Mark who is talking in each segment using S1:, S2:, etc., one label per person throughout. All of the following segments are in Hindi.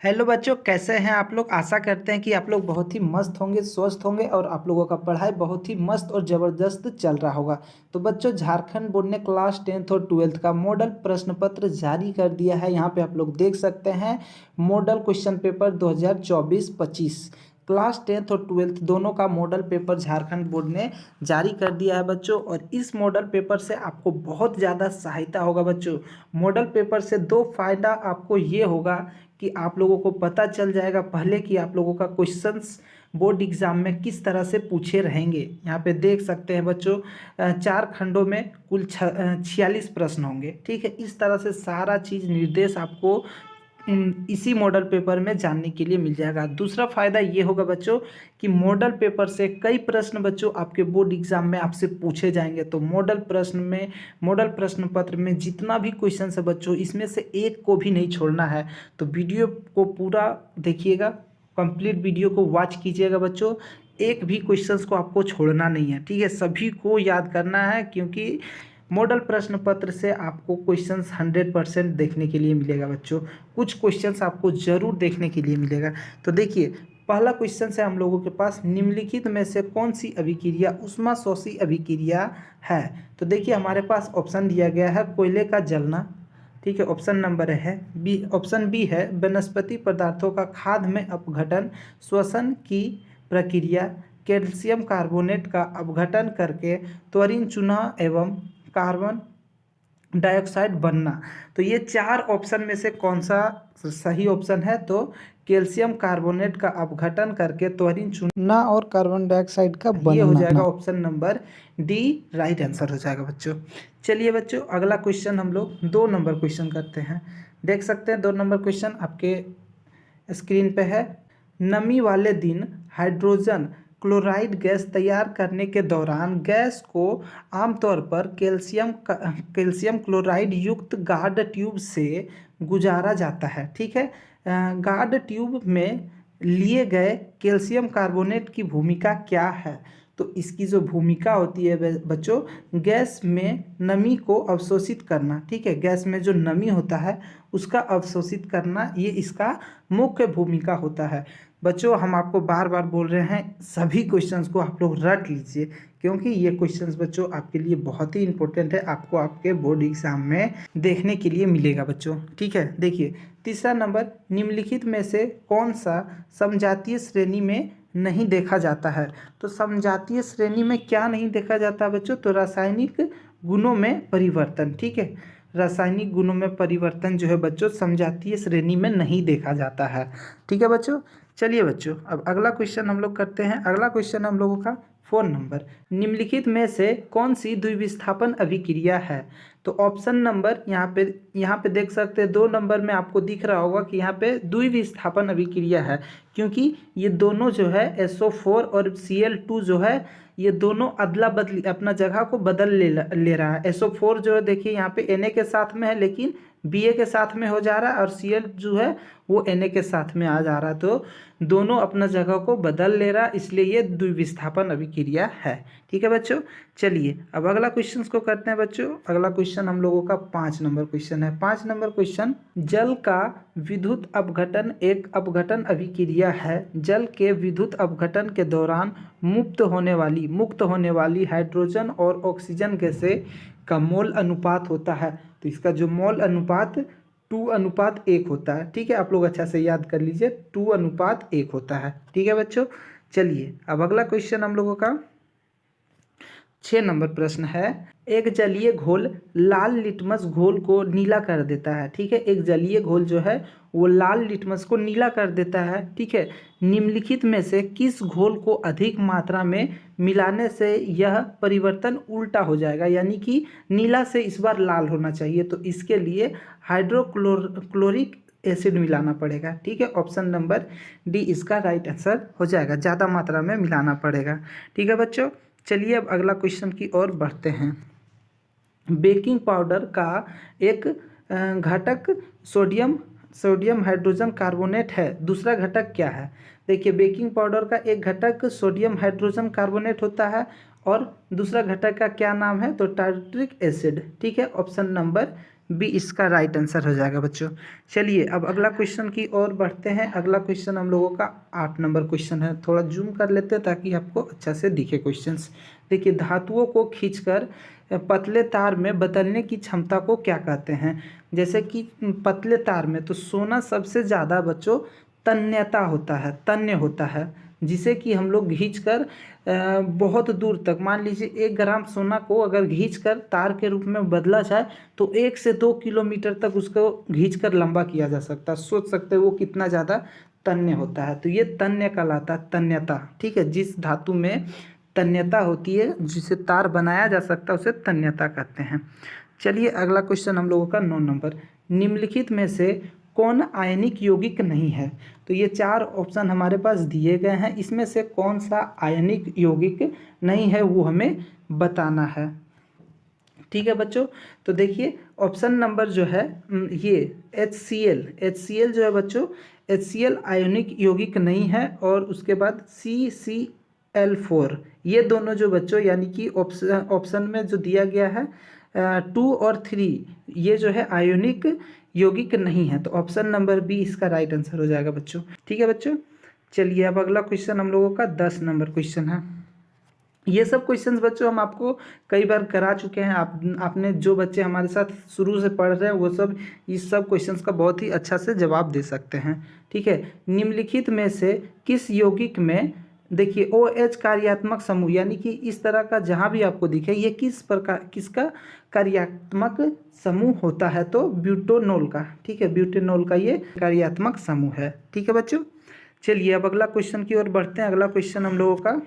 S1: हेलो बच्चों, कैसे हैं आप लोग। आशा करते हैं कि आप लोग बहुत ही मस्त होंगे, स्वस्थ होंगे और आप लोगों का पढ़ाई बहुत ही मस्त और ज़बरदस्त चल रहा होगा। तो बच्चों, झारखंड बोर्ड ने क्लास 10th और 12th का मॉडल प्रश्न पत्र जारी कर दिया है। यहाँ पे आप लोग देख सकते हैं model question paper 2024-25 class 10th और 12th दोनों का मॉडल पेपर झारखंड बोर्ड ने जारी कर दिया है बच्चों। और इस मॉडल पेपर से आपको बहुत ज़्यादा सहायता होगा बच्चों। मॉडल पेपर से दो फायदा आपको ये होगा कि आप लोगों को पता चल जाएगा पहले कि आप लोगों का क्वेश्चंस बोर्ड एग्जाम में किस तरह से पूछे रहेंगे। यहाँ पे देख सकते हैं बच्चों, 4 खंडों में कुल 46 प्रश्न होंगे। ठीक है, इस तरह से सारा चीज़ निर्देश आपको इसी मॉडल पेपर में जानने के लिए मिल जाएगा। दूसरा फायदा ये होगा बच्चों कि मॉडल पेपर से कई प्रश्न बच्चों आपके बोर्ड एग्जाम में आपसे पूछे जाएंगे। तो मॉडल प्रश्न पत्र में जितना भी क्वेश्चन है बच्चों, इसमें से एक को भी नहीं छोड़ना है। तो वीडियो को पूरा देखिएगा, कंप्लीट वीडियो को वॉच कीजिएगा बच्चों। एक भी क्वेश्चंस को आपको छोड़ना नहीं है। ठीक है, सभी को याद करना है, क्योंकि मॉडल प्रश्न पत्र से आपको क्वेश्चंस 100% देखने के लिए मिलेगा बच्चों। कुछ क्वेश्चंस आपको जरूर देखने के लिए मिलेगा। तो देखिए, पहला क्वेश्चन है हम लोगों के पास, निम्नलिखित में से कौन सी अभिक्रिया ऊष्माशोषी अभिक्रिया है। तो देखिए, हमारे पास ऑप्शन दिया गया है कोयले का जलना। ठीक है, ऑप्शन नंबर है बी। ऑप्शन बी है वनस्पति पदार्थों का खाद में अपघटन, श्वसन की प्रक्रिया, कैल्शियम कार्बोनेट का अपघटन करके त्वरीन चूना एवं कार्बन डाइऑक्साइड बनना। तो ये 4 ऑप्शन में से कौन सा सही ऑप्शन है? तो कैल्शियम कार्बोनेट का अपघटन करके त्वरीन चूना और कार्बन डाइऑक्साइड का बनना, ये हो जाएगा option number D right answer हो जाएगा बच्चों। चलिए बच्चों, अगला क्वेश्चन हम लोग 2 नंबर क्वेश्चन करते हैं। देख सकते हैं 2 नंबर क्वेश्चन आपके स्क्रीन पे है। नमी वाले दिन हाइड्रोजन क्लोराइड गैस तैयार करने के दौरान गैस को आमतौर पर कैल्शियम क्लोराइड युक्त गार्ड ट्यूब से गुजारा जाता है। ठीक है, गार्ड ट्यूब में लिए गए कैल्शियम कार्बोनेट की भूमिका क्या है? तो इसकी जो भूमिका होती है बच्चों, गैस में नमी को अवशोषित करना। ठीक है, गैस में जो नमी होता है उसका अवशोषित करना, ये इसका मुख्य भूमिका होता है। बच्चों, हम आपको बार बार बोल रहे हैं, सभी क्वेश्चंस को आप लोग रट लीजिए, क्योंकि ये क्वेश्चंस बच्चों आपके लिए बहुत ही इंपॉर्टेंट है। आपको आपके बोर्ड एग्जाम में देखने के लिए मिलेगा बच्चों। ठीक है, देखिए तीसरा नंबर, निम्नलिखित में से कौन सा समजातीय श्रेणी में नहीं देखा जाता है? तो समजातीय श्रेणी में क्या नहीं देखा जाता बच्चों? तो रासायनिक गुणों में परिवर्तन। ठीक है, रासायनिक गुणों में परिवर्तन जो है बच्चों समजातीय श्रेणी में नहीं देखा जाता है। ठीक है बच्चों, चलिए बच्चों, अब अगला क्वेश्चन हम लोग करते हैं। अगला क्वेश्चन हम लोगों का 4 नंबर, निम्नलिखित में से कौन सी द्विविस्थापन अभिक्रिया है? तो ऑप्शन नंबर यहाँ पे देख सकते हैं 2 नंबर में आपको दिख रहा होगा कि यहाँ पे द्विविस्थापन अभिक्रिया है, क्योंकि ये दोनों जो है SO4 और Cl2 जो है, ये दोनों अदला बदली अपना जगह को बदल ले रहा है। SO4 जो है देखिए यहाँ पे Na के साथ में है, लेकिन Ba के साथ में हो जा रहा है, और Cl जो है वो Na के साथ में आ जा रहा है। तो दोनों अपना जगह को बदल ले रहा, इसलिए ये द्विविस्थापन अभिक्रिया है। ठीक है बच्चों, चलिए अब अगला क्वेश्चन को करते हैं बच्चों। अगला क्वेश्चन हम लोगों का 5 नंबर क्वेश्चन है। 5 नंबर क्वेश्चन, जल का विद्युत अपघटन एक अपघटन अभिक्रिया है। जल के विद्युत अपघटन के दौरान मुक्त होने वाली हाइड्रोजन और ऑक्सीजन गैसें का मोल अनुपात होता है। तो इसका जो मोल अनुपात 2:1 होता है। ठीक है, आप लोग अच्छा से याद कर लीजिए, 2:1 होता है। ठीक है बच्चों, चलिए अब अगला क्वेश्चन हम लोगों का 6 नंबर प्रश्न है। एक जलीय घोल लाल लिटमस घोल को नीला कर देता है। ठीक है, एक जलीय घोल जो है वो लाल लिटमस को नीला कर देता है। ठीक है, निम्नलिखित में से किस घोल को अधिक मात्रा में मिलाने से यह परिवर्तन उल्टा हो जाएगा, यानी कि नीला से इस बार लाल होना चाहिए? तो इसके लिए हाइड्रोक्लोरिक एसिड मिलाना पड़ेगा। ठीक है, ऑप्शन नंबर डी इसका राइट आंसर हो जाएगा, ज़्यादा मात्रा में मिलाना पड़ेगा। ठीक है बच्चों, चलिए अब अगला क्वेश्चन की ओर बढ़ते हैं। बेकिंग पाउडर का एक घटक सोडियम हाइड्रोजन कार्बोनेट है। दूसरा घटक क्या है? देखिए, बेकिंग पाउडर का एक घटक सोडियम हाइड्रोजन कार्बोनेट होता है, और दूसरा घटक का क्या नाम है? तो टार्ट्रिक एसिड। ठीक है, ऑप्शन नंबर बी इसका राइट आंसर हो जाएगा बच्चों। चलिए अब अगला क्वेश्चन की ओर बढ़ते हैं। अगला क्वेश्चन हम लोगों का 8 नंबर क्वेश्चन है। थोड़ा जूम कर लेते हैं ताकि आपको अच्छा से दिखे क्वेश्चंस। देखिए, धातुओं को खींचकर पतले तार में बदलने की क्षमता को क्या कहते हैं। जैसे कि पतले तार में तो सोना सबसे ज़्यादा बच्चों तन्यता होता है, तन्य होता है, जिसे कि हम लोग खींचकर बहुत दूर तक, मान लीजिए 1 ग्राम सोना को अगर खींचकर तार के रूप में बदला जाए तो 1 से 2 किलोमीटर तक उसको खींचकर लंबा किया जा सकता है। सोच सकते हो वो कितना ज़्यादा तन्य होता है। तो ये तन्य कहलाता है, तन्यता। ठीक है, जिस धातु में तन्यता होती है, जिसे तार बनाया जा सकता है, उसे तन्यता कहते हैं। चलिए अगला क्वेश्चन हम लोगों का 9 नंबर। निम्नलिखित में से कौन आयनिक यौगिक नहीं है। तो ये 4 ऑप्शन हमारे पास दिए गए हैं, इसमें से कौन सा आयनिक यौगिक नहीं है वो हमें बताना है। ठीक है बच्चों, तो देखिए ऑप्शन नंबर जो है ये HCl जो है बच्चों, HCl आयनिक यौगिक नहीं है। और उसके बाद CCl4, ये दोनों जो बच्चों यानी कि ऑप्शन में जो दिया गया है 2 और 3, ये जो है आयोनिक यौगिक नहीं है। तो ऑप्शन नंबर बी इसका राइट आंसर हो जाएगा बच्चों। ठीक है बच्चों, चलिए अब अगला क्वेश्चन हम लोगों का 10 नंबर क्वेश्चन है। ये सब क्वेश्चंस बच्चों हम आपको कई बार करा चुके हैं। आपने जो बच्चे हमारे साथ शुरू से पढ़ रहे हैं वो सब इस सब क्वेश्चंस का बहुत ही अच्छा से जवाब दे सकते हैं। ठीक है, निम्नलिखित में से किस यौगिक में, देखिए OH कार्यात्मक समूह, यानी कि इस तरह का जहाँ भी आपको दिखे ये किस प्रकार, किसका कार्यात्मक समूह होता है, तो ब्यूटेनॉल का। ठीक है, ब्यूटेनॉल का ये कार्यात्मक समूह है। ठीक है बच्चों, चलिए अब अगला क्वेश्चन की ओर बढ़ते हैं। अगला क्वेश्चन हम लोगों का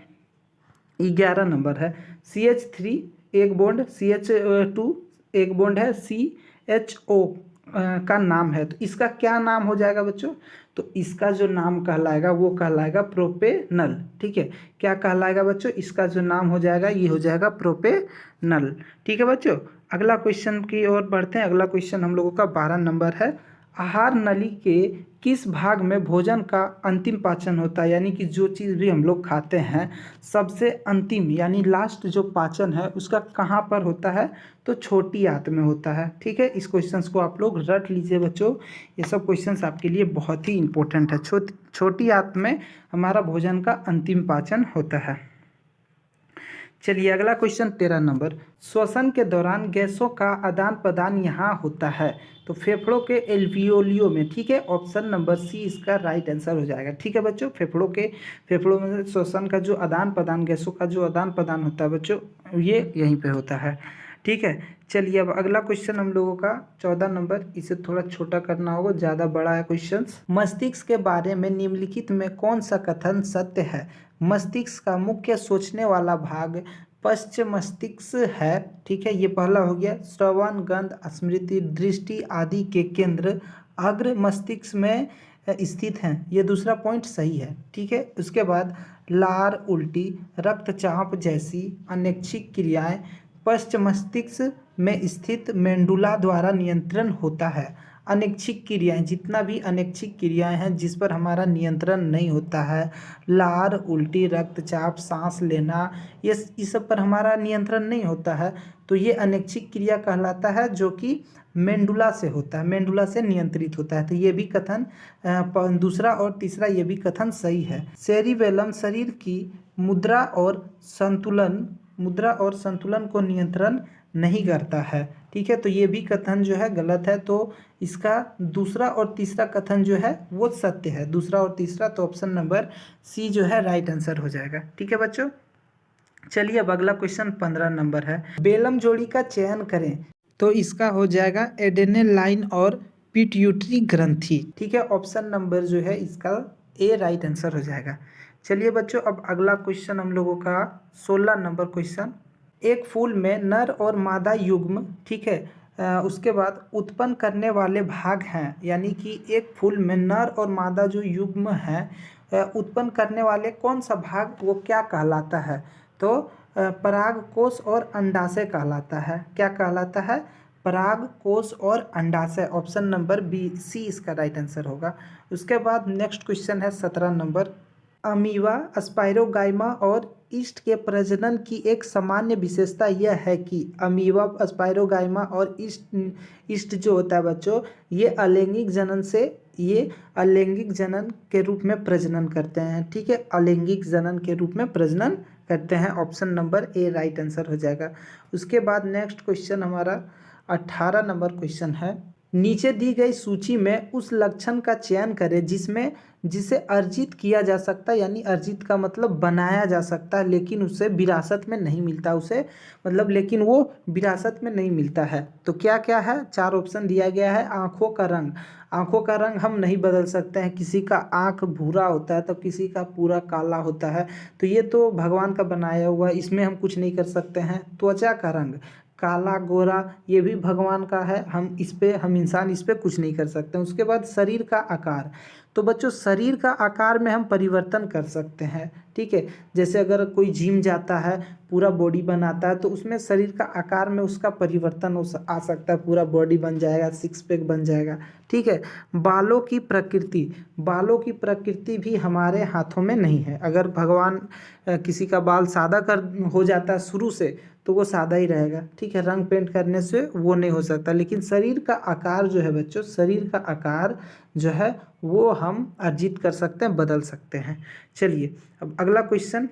S1: 11 नंबर है। CH3 एक बॉन्ड, CH2 एक बॉन्ड है, CHO का नाम है, तो इसका क्या नाम हो जाएगा बच्चों। तो इसका जो नाम कहलाएगा वो कहलाएगा प्रोपेनल। ठीक है, क्या कहलाएगा बच्चों, इसका जो नाम हो जाएगा ये हो जाएगा प्रोपेनल। ठीक है बच्चों, अगला क्वेश्चन की ओर बढ़ते हैं। अगला क्वेश्चन हम लोगों का 12 नंबर है। आहार नली के किस भाग में भोजन का अंतिम पाचन होता है, यानी कि जो चीज़ भी हम लोग खाते हैं सबसे अंतिम यानी लास्ट जो पाचन है उसका कहाँ पर होता है, तो छोटी आंत में होता है। ठीक है, इस क्वेश्चंस को आप लोग रट लीजिए बच्चों, ये सब क्वेश्चंस आपके लिए बहुत ही इंपॉर्टेंट है। छोटी आंत में हमारा भोजन का अंतिम पाचन होता है। चलिए अगला क्वेश्चन 13 नंबर। श्वसन के दौरान गैसों का आदान प्रदान यहाँ होता है, तो फेफड़ों के एल्वियोलियो में। ठीक है, ऑप्शन नंबर सी इसका राइट आंसर हो जाएगा। ठीक है बच्चों, फेफड़ों में श्वसन का जो आदान प्रदान, गैसों का जो आदान प्रदान होता है बच्चों, ये यहीं पे होता है। ठीक है, चलिए अब अगला क्वेश्चन हम लोगों का 14 नंबर, इसे थोड़ा छोटा करना होगा, ज़्यादा बड़ा है क्वेश्चन। मस्तिष्क के बारे में निम्नलिखित में कौन सा कथन सत्य है। मस्तिष्क का मुख्य सोचने वाला भाग पश्च मस्तिष्क है। ठीक है, ये पहला हो गया। श्रवण, गंध, स्मृति, दृष्टि आदि के केंद्र अग्र मस्तिष्क में स्थित हैं, ये दूसरा पॉइंट सही है। ठीक है, उसके बाद लार, उल्टी, रक्तचाप जैसी अनैच्छिक क्रियाएं पश्च मस्तिष्क में स्थित मेंडुला द्वारा नियंत्रण होता है। अनैच्छिक क्रियाएं, जितना भी अनैच्छिक क्रियाएं हैं जिस पर हमारा नियंत्रण नहीं होता है, लार, उल्टी, रक्तचाप, सांस लेना, ये इस सब पर हमारा नियंत्रण नहीं होता है, तो ये अनैच्छिक क्रिया कहलाता है, जो कि मेंडुला से होता है, मेंडुला से नियंत्रित होता है। तो ये भी कथन दूसरा और तीसरा ये भी कथन सही है। सेरिबेलम शरीर की मुद्रा और संतुलन को नियंत्रण नहीं करता है। ठीक है, तो ये भी कथन जो है गलत है, तो इसका दूसरा और तीसरा कथन जो है वो सत्य है, दूसरा और तीसरा। तो ऑप्शन नंबर सी जो है राइट आंसर हो जाएगा। ठीक है बच्चों, चलिए अब अगला क्वेश्चन 15 नंबर है। बेलम जोड़ी का चयन करें, तो इसका हो जाएगा एडेनेलाइन और पिट्यूटरी ग्रंथि। ठीक है, ऑप्शन नंबर जो है इसका ए राइट आंसर हो जाएगा। चलिए बच्चों, अब अगला क्वेश्चन हम लोगों का 16 नंबर क्वेश्चन। एक फूल में नर और मादा युग्म, ठीक है, उसके बाद उत्पन्न करने वाले भाग हैं, यानी कि एक फूल में नर और मादा जो युग्म हैं उत्पन्न करने वाले कौन सा भाग, वो क्या कहलाता है, तो परागकोश और अंडाशय कहलाता है। क्या कहलाता है, परागकोश और अंडाशय। ऑप्शन नंबर बी सी इसका राइट आंसर होगा। उसके बाद नेक्स्ट क्वेश्चन है 17 नंबर। अमीबा, स्पाइरोगाइमा और ईस्ट के प्रजनन की एक सामान्य विशेषता यह है कि अमीबा, स्पाइरोगाइमा और ईस्ट ईस्ट जो होता है बच्चों, ये अलैंगिक जनन के रूप में प्रजनन करते हैं। ठीक है, अलैंगिक जनन के रूप में प्रजनन करते हैं। Option number A right answer हो जाएगा। उसके बाद नेक्स्ट क्वेश्चन हमारा 18 नंबर क्वेश्चन है। नीचे दी गई सूची में उस लक्षण का चयन करें जिसे अर्जित किया जा सकता है, यानी अर्जित का मतलब बनाया जा सकता है, लेकिन उसे विरासत में नहीं मिलता, लेकिन वो विरासत में नहीं मिलता है। तो क्या क्या है? 4 ऑप्शन दिया गया है। आँखों का रंग, आँखों का रंग हम नहीं बदल सकते हैं। किसी का आँख भूरा होता है तो किसी का पूरा काला होता है, तो ये तो भगवान का बनाया हुआ, इसमें हम कुछ नहीं कर सकते हैं। त्वचा का रंग, काला गोरा, ये भी भगवान का है, हम इंसान इस पे कुछ नहीं कर सकते हैं। उसके बाद शरीर का आकार, तो बच्चों शरीर का आकार में हम परिवर्तन कर सकते हैं। ठीक है, जैसे अगर कोई जिम जाता है, पूरा बॉडी बनाता है, तो उसमें शरीर का आकार में उसका परिवर्तन आ सकता है, पूरा बॉडी बन जाएगा, 6 पैक बन जाएगा। ठीक है, बालों की प्रकृति भी हमारे हाथों में नहीं है। अगर भगवान किसी का बाल सादा हो जाता है शुरू से, तो वो सादा ही रहेगा। ठीक है, रंग पेंट करने से वो नहीं हो सकता। लेकिन शरीर का आकार जो है बच्चों, शरीर का आकार जो है वो हम अर्जित कर सकते हैं, बदल सकते हैं। चलिए अब अगला क्वेश्चन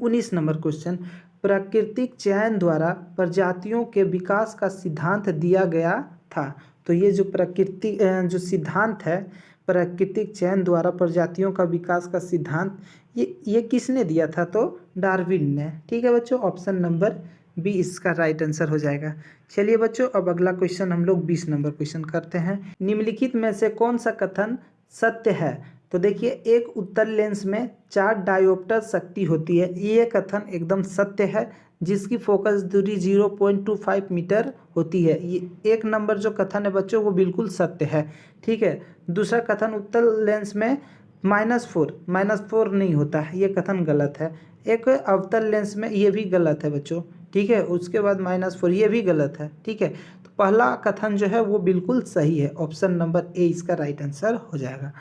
S1: 19 नंबर क्वेश्चन। प्राकृतिक चयन द्वारा प्रजातियों के विकास का सिद्धांत दिया गया था। तो ये जो जो सिद्धांत है, प्राकृतिक चयन द्वारा प्रजातियों का विकास का सिद्धांत, ये किसने दिया था? तो डार्विन ने। ठीक है बच्चों, ऑप्शन नंबर बी इसका राइट आंसर हो जाएगा। चलिए बच्चों अब अगला क्वेश्चन हम लोग 20 नंबर क्वेश्चन करते हैं। निम्नलिखित में से कौन सा कथन सत्य है? तो देखिए, एक उत्तल लेंस में 4 डायोप्टर शक्ति होती है, ये कथन एकदम सत्य है, जिसकी फोकस दूरी 0.25 मीटर होती है। ये एक नंबर जो कथन है बच्चों, वो बिल्कुल सत्य है। ठीक है, दूसरा कथन, उत्तल लेंस में -4 नहीं होता है, ये कथन गलत है। एक अवतल लेंस में, ये भी गलत है बच्चों। ठीक है, उसके बाद -4, ये भी गलत है। ठीक है, तो पहला कथन जो है वो बिल्कुल सही है, ऑप्शन नंबर ए इसका राइट आंसर हो जाएगा।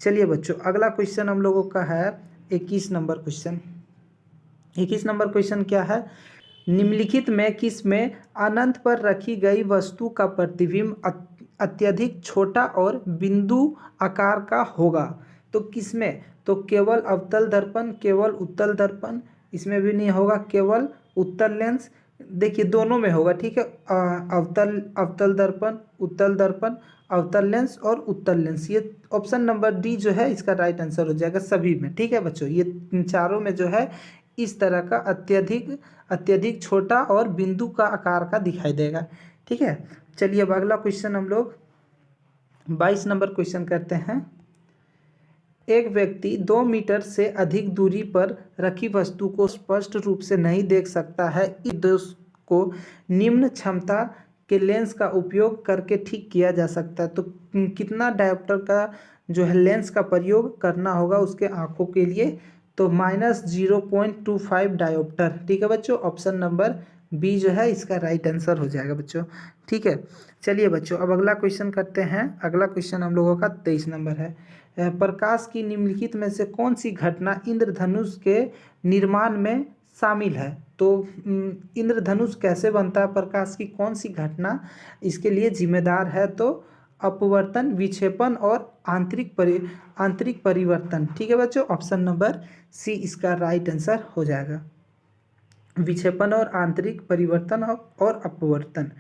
S1: चलिए बच्चों अगला क्वेश्चन हम लोगों का है 21 नंबर क्वेश्चन। 21 नंबर क्वेश्चन क्या है? निम्नलिखित में किस में अनंत पर रखी गई वस्तु का प्रतिबिंब अत्यधिक छोटा और बिंदु आकार का होगा? तो किस में? तो केवल अवतल दर्पण, केवल उत्तल दर्पण, इसमें भी नहीं होगा, केवल उत्तल लेंस। देखिए दोनों में होगा। ठीक है, अवतल दर्पण, उत्तल दर्पण, अवतल लेंस और उत्तल लेंस, ये ऑप्शन नंबर डी जो है इसका राइट आंसर हो जाएगा सभी में। ठीक है बच्चों, ये चारों में जो है इस तरह का अत्यधिक छोटा और बिंदु का आकार का दिखाई देगा। ठीक है, चलिए अब अगला क्वेश्चन हम लोग 22 नंबर क्वेश्चन करते हैं। एक व्यक्ति 2 मीटर से अधिक दूरी पर रखी वस्तु को स्पष्ट रूप से नहीं देख सकता है। इस दोष को निम्न क्षमता के लेंस का उपयोग करके ठीक किया जा सकता है। तो कितना डायोप्टर का जो है लेंस का प्रयोग करना होगा उसके आंखों के लिए? तो -0.25 डायोप्टर। ठीक है बच्चों, ऑप्शन नंबर बी जो है इसका राइट आंसर हो जाएगा बच्चों। ठीक है, चलिए बच्चों अब अगला क्वेश्चन करते हैं। अगला क्वेश्चन हम लोगों का 23 नंबर है। प्रकाश की निम्नलिखित में से कौन सी घटना इंद्रधनुष के निर्माण में शामिल है? तो इंद्रधनुष कैसे बनता है, प्रकाश की कौन सी घटना इसके लिए जिम्मेदार है? तो अपवर्तन, विक्षेपण और आंतरिक परिवर्तन। ठीक है बच्चों, ऑप्शन नंबर सी इसका राइट आंसर हो जाएगा, विक्षेपण और आंतरिक परिवर्तन और अपवर्तन।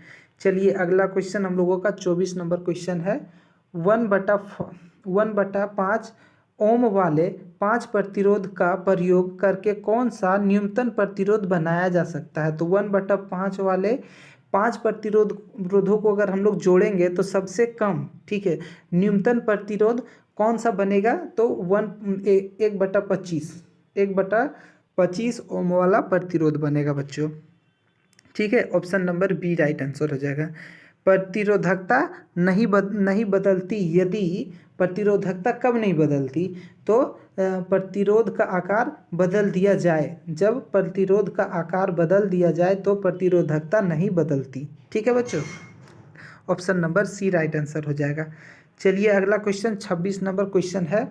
S1: चलिए अगला क्वेश्चन हम लोगों का 24 नंबर क्वेश्चन है। 1/5 ओम वाले 5 प्रतिरोध का प्रयोग करके कौन सा न्यूनतम प्रतिरोध बनाया जा सकता है? तो 1/5 वाले 5 प्रतिरोधों को अगर हम लोग जोड़ेंगे तो सबसे कम, ठीक है, न्यूनतम प्रतिरोध कौन सा बनेगा? तो 1/25 ओम वाला प्रतिरोध बनेगा बच्चों। ठीक है, option number B right answer हो जाएगा। प्रतिरोधकता नहीं बदलती। यदि प्रतिरोधकता कब नहीं बदलती? तो प्रतिरोध का आकार बदल दिया जाए। जब प्रतिरोध का आकार बदल दिया जाए तो प्रतिरोधकता नहीं बदलती। ठीक है बच्चों, option number C right answer हो जाएगा। चलिए अगला क्वेश्चन 26 नंबर क्वेश्चन है।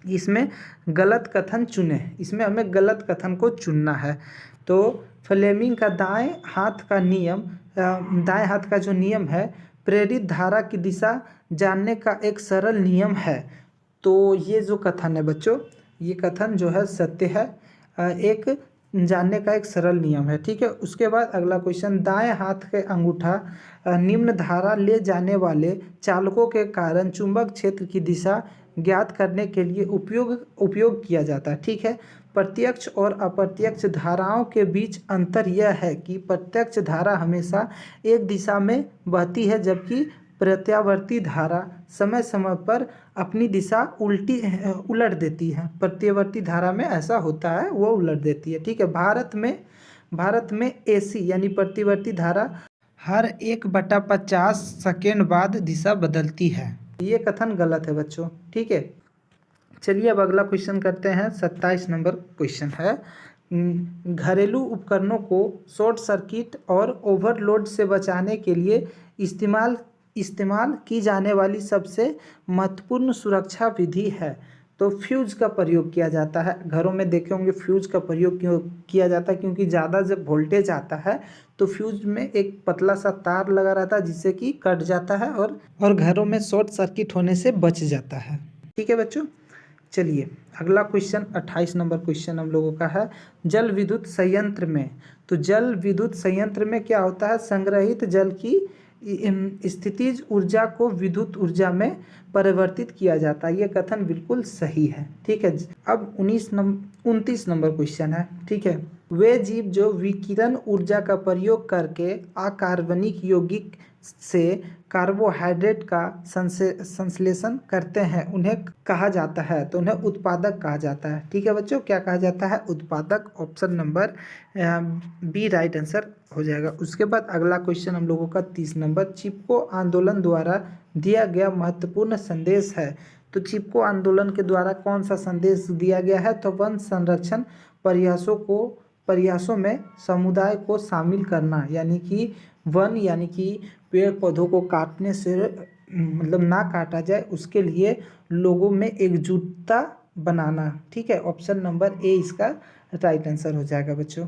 S1: इसमें गलत कथन चुने, इसमें हमें गलत कथन को चुनना है। तो फ्लेमिंग का दाएं हाथ का नियम, दाएं हाथ का जो नियम है प्रेरित धारा की दिशा जानने का एक सरल नियम है। तो ये जो कथन है बच्चों, ये कथन जो है सत्य है, एक जानने का एक सरल नियम है। ठीक है, उसके बाद अगला क्वेश्चन, दाएं हाथ के अंगूठा निम्न धारा ले जाने वाले चालकों के कारण चुंबक क्षेत्र की दिशा ज्ञात करने के लिए उपयोग किया जाता है। ठीक है, प्रत्यक्ष और अप्रत्यक्ष धाराओं के बीच अंतर यह है कि प्रत्यक्ष धारा हमेशा एक दिशा में बहती है, जबकि प्रत्यावर्ती धारा समय समय पर अपनी दिशा उलट देती है। प्रत्यावर्ती धारा में ऐसा होता है, वो उलट देती है। ठीक है, भारत में एसी यानी प्रतिवर्ती धारा हर 1/50 सेकेंड बाद दिशा बदलती है। ये कथन गलत है बच्चों। ठीक है, चलिए अब अगला क्वेश्चन करते हैं। 27 नंबर क्वेश्चन है, घरेलू उपकरणों को शॉर्ट सर्किट और ओवरलोड से बचाने के लिए इस्तेमाल की जाने वाली सबसे महत्वपूर्ण सुरक्षा विधि है। तो फ्यूज का प्रयोग किया जाता है। घरों में देखे होंगे फ्यूज का प्रयोग क्यों किया जाता है, क्योंकि ज़्यादा जब वोल्टेज आता है तो फ्यूज में एक पतला सा तार लगा रहता है जिससे कि कट जाता है और घरों में शॉर्ट सर्किट होने से बच जाता है। ठीक है बच्चों, चलिए अगला क्वेश्चन 28 नंबर क्वेश्चन हम लोगों का है, जल विद्युत संयंत्र में। तो जल विद्युत संयंत्र में क्या होता है, संग्रहित जल की स्थितिज ऊर्जा को विद्युत ऊर्जा में परिवर्तित किया जाता है। ये कथन बिल्कुल सही है। ठीक है, अब 29 नंबर क्वेश्चन है। ठीक है, वे जीव जो विकिरण ऊर्जा का प्रयोग करके अकार्बनिक यौगिक से कार्बोहाइड्रेट का संश्लेषण करते हैं उन्हें कहा जाता है। तो उन्हें उत्पादक कहा जाता है। ठीक है बच्चों, क्या कहा जाता है, उत्पादक। Option number B right answer हो जाएगा। उसके बाद अगला क्वेश्चन हम लोगों का 30 नंबर, चिपको आंदोलन द्वारा दिया गया महत्वपूर्ण संदेश है। तो चिपको आंदोलन के द्वारा कौन सा संदेश दिया गया है, तो वन संरक्षण प्रयासों में समुदाय को शामिल करना, यानी कि पेड़ पौधों को काटने से मतलब ना काटा जाए, उसके लिए लोगों में एकजुटता बनाना। ठीक है, ऑप्शन नंबर ए इसका राइट आंसर हो जाएगा बच्चों।